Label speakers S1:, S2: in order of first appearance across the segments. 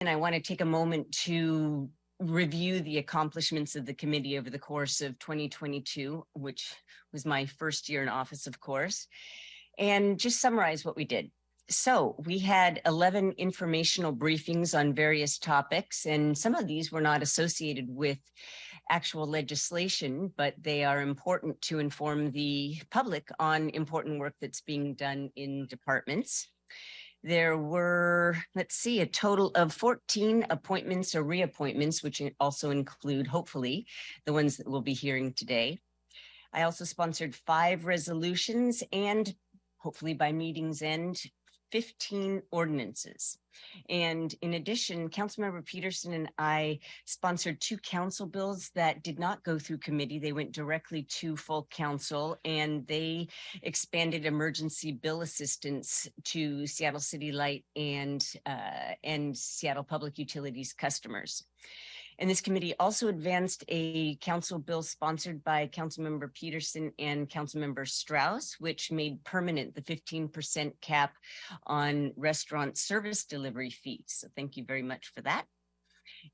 S1: And I want to take a moment to review the accomplishments of the committee over the course of 2022, which was my first year in office, of course, and just summarize what we did. So we had 11 informational briefings on various topics, and some of these were not associated with actual legislation, but they are important to inform the public on important work that's being done in departments. There were, let's see, a total of 14 appointments or reappointments, which also include, hopefully, the ones that we'll be hearing today. I also sponsored 5 resolutions and, hopefully by meeting's end, 15 ordinances. And in addition, Councilmember Peterson and I sponsored 2 council bills that did not go through committee. They went directly to full council, and they expanded emergency bill assistance to Seattle City Light and Seattle Public Utilities customers. And this committee also advanced a council bill sponsored by Councilmember Peterson and Councilmember Strauss, which made permanent the 15% cap on restaurant service delivery fees. So thank you very much for that.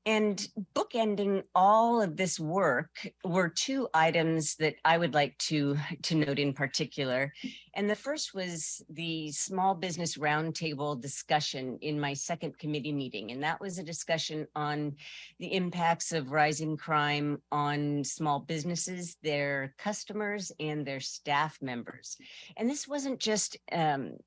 S1: And bookending all of this work were 2 items that I would like to note in particular. And the first was the small business roundtable discussion in my second committee meeting. And that was a discussion on the impacts of rising crime on small businesses, their customers, and their staff members. And this wasn't just an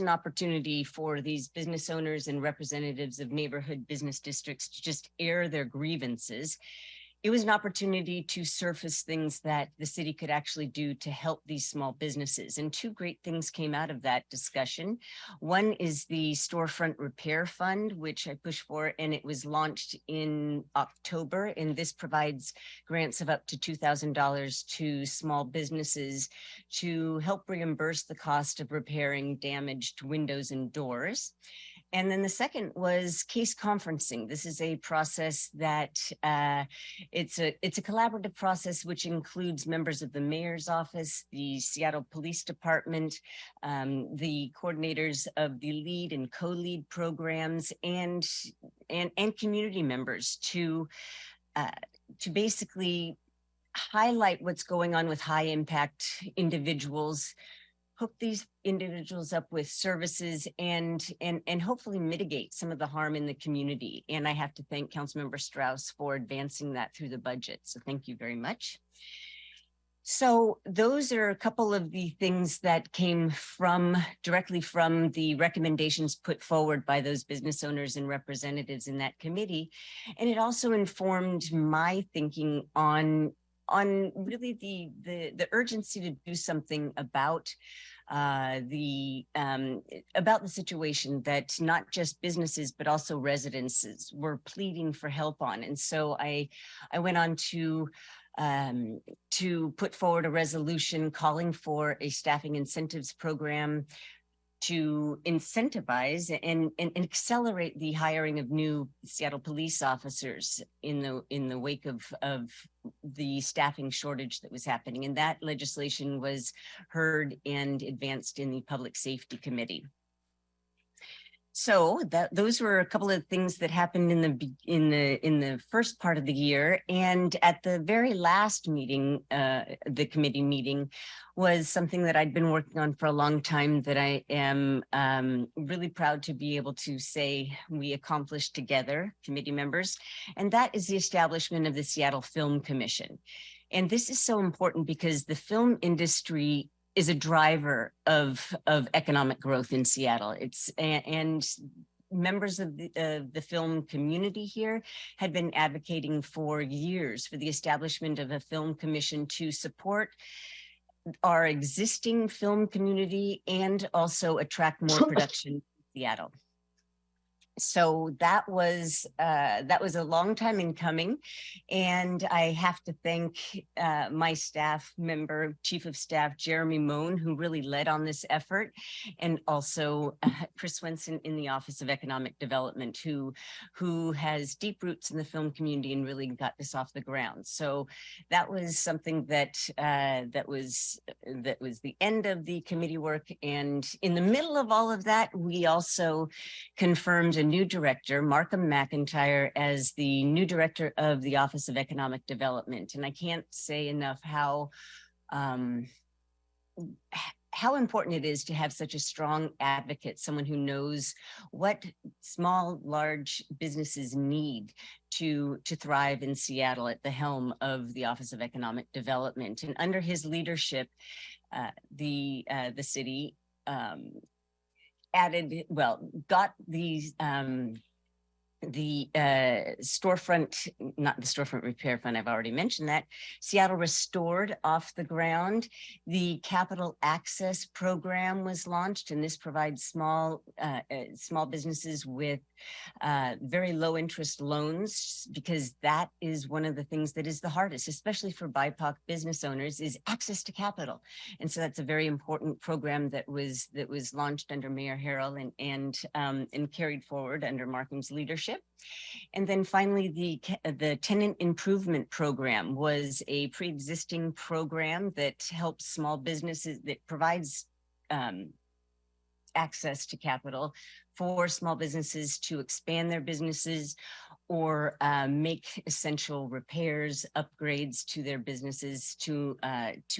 S1: opportunity for these business owners and representatives of neighborhood business districts to just air their grievances. It was an opportunity to surface things that the city could actually do to help these small businesses. And 2 great things came out of that discussion. One is the Storefront Repair Fund, which I pushed for, and it was launched in October. And this provides grants of up to $2,000 to small businesses to help reimburse the cost of repairing damaged windows and doors. And then the second was case conferencing. This is a process that it's a collaborative process which includes members of the mayor's office, the Seattle Police Department, the coordinators of the lead and co-lead programs, and community members to basically highlight what's going on with high impact individuals, hook these individuals up with services, and hopefully mitigate some of the harm in the community. And I have to thank Councilmember Strauss for advancing that through the budget. So thank you very much. So those are a couple of the things that came directly from the recommendations put forward by those business owners and representatives in that committee. And it also informed my thinking on really the urgency to do something about the situation that not just businesses but also residences were pleading for help on. And so I went on to put forward a resolution calling for a staffing incentives program to incentivize and accelerate the hiring of new Seattle police officers in the wake of the staffing shortage that was happening. And that legislation was heard and advanced in the Public Safety Committee. So those were a couple of things that happened in the first part of the year. And at the very last meeting, the committee meeting, was something that I'd been working on for a long time that I am really proud to be able to say we accomplished together, committee members, and that is the establishment of the Seattle Film Commission. And this is so important because the film industry is a driver of economic growth in Seattle. And members of the film community here had been advocating for years for the establishment of a film commission to support our existing film community and also attract more production to Seattle. So that was a long time in coming, and I have to thank my staff member, Chief of Staff Jeremy Moan, who really led on this effort, and also Chris Swenson in the Office of Economic Development, who has deep roots in the film community and really got this off the ground. So that was something that was the end of the committee work, and in the middle of all of that, we also confirmed a new director, Markham McIntyre, as the new director of the Office of Economic Development. And I can't say enough how important it is to have such a strong advocate, someone who knows what small, large businesses need to thrive in Seattle at the helm of the Office of Economic Development. And under his leadership, the city got the storefront, not the storefront repair fund, I've already mentioned that. Seattle restored off the ground. The Capital Access Program was launched, and this provides small businesses with very low interest loans, because that is one of the things that is the hardest, especially for BIPOC business owners, is access to capital. And so that's a very important program that was launched under Mayor Harrell and carried forward under Markham's leadership. And then finally, the Tenant Improvement Program was a pre-existing program that helps small businesses, that provides access to capital for small businesses to expand their businesses or make essential repairs, upgrades to their businesses to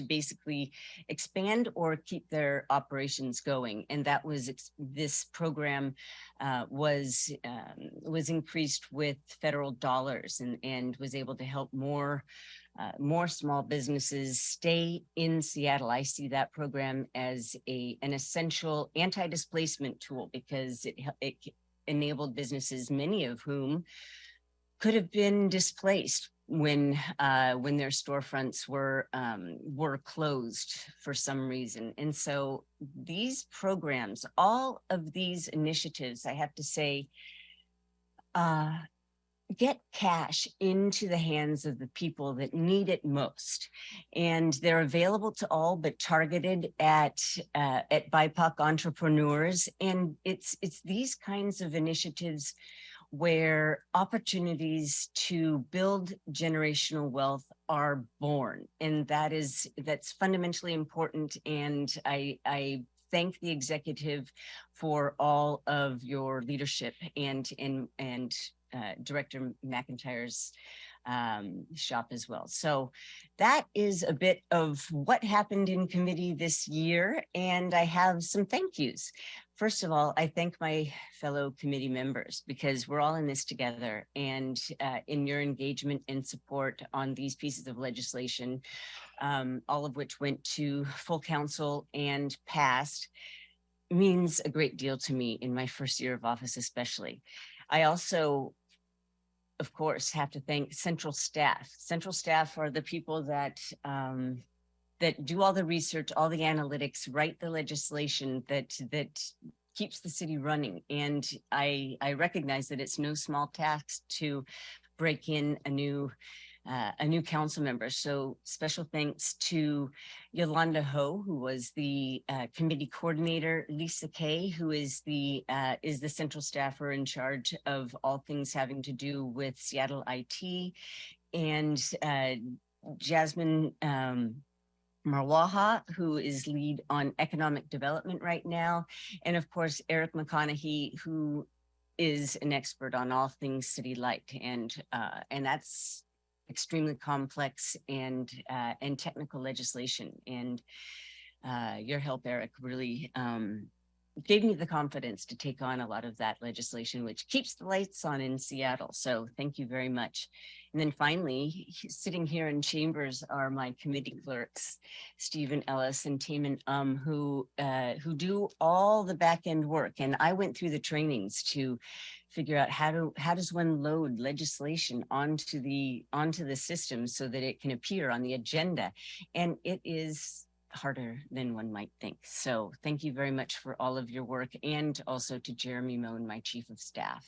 S1: basically expand or keep their operations going. And that was, this program was increased with federal dollars and was able to help more small businesses stay in Seattle. I see that program as an essential anti-displacement tool, because it enabled businesses, many of whom could have been displaced when their storefronts were closed for some reason. And so these programs, all of these initiatives, I have to say, get cash into the hands of the people that need it most. And they're available to all, but targeted at BIPOC entrepreneurs. And it's these kinds of initiatives where opportunities to build generational wealth are born. And that's fundamentally important. And I thank the executive for all of your leadership and Director McIntyre's shop as well. So that is a bit of what happened in committee this year, and I have some thank yous. First of all, I thank my fellow committee members, because we're all in this together, and in your engagement and support on these pieces of legislation, all of which went to full council and passed, means a great deal to me in my first year of office, especially. I also, of course, have to thank central staff. Central staff are the people that do all the research, all the analytics, write the legislation that keeps the city running. And I recognize that it's no small task to break in a new council member. So special thanks to Yolanda Ho, who was the committee coordinator, Lisa Kay, who is the central staffer in charge of all things having to do with Seattle IT, and Jasmine Marwaha, who is lead on economic development right now, and of course Eric McConaughey, who is an expert on all things city light, and that's extremely complex and technical legislation. And your help, Eric, really gave me the confidence to take on a lot of that legislation, which keeps the lights on in Seattle. So thank you very much. And then finally, sitting here in chambers are my committee clerks, Stephen Ellis and Taman who do all the back end work. And I went through the trainings to figure out how does one load legislation onto the system so that it can appear on the agenda. And it is harder than one might think. So thank you very much for all of your work, and also to Jeremy Moan, my chief of staff.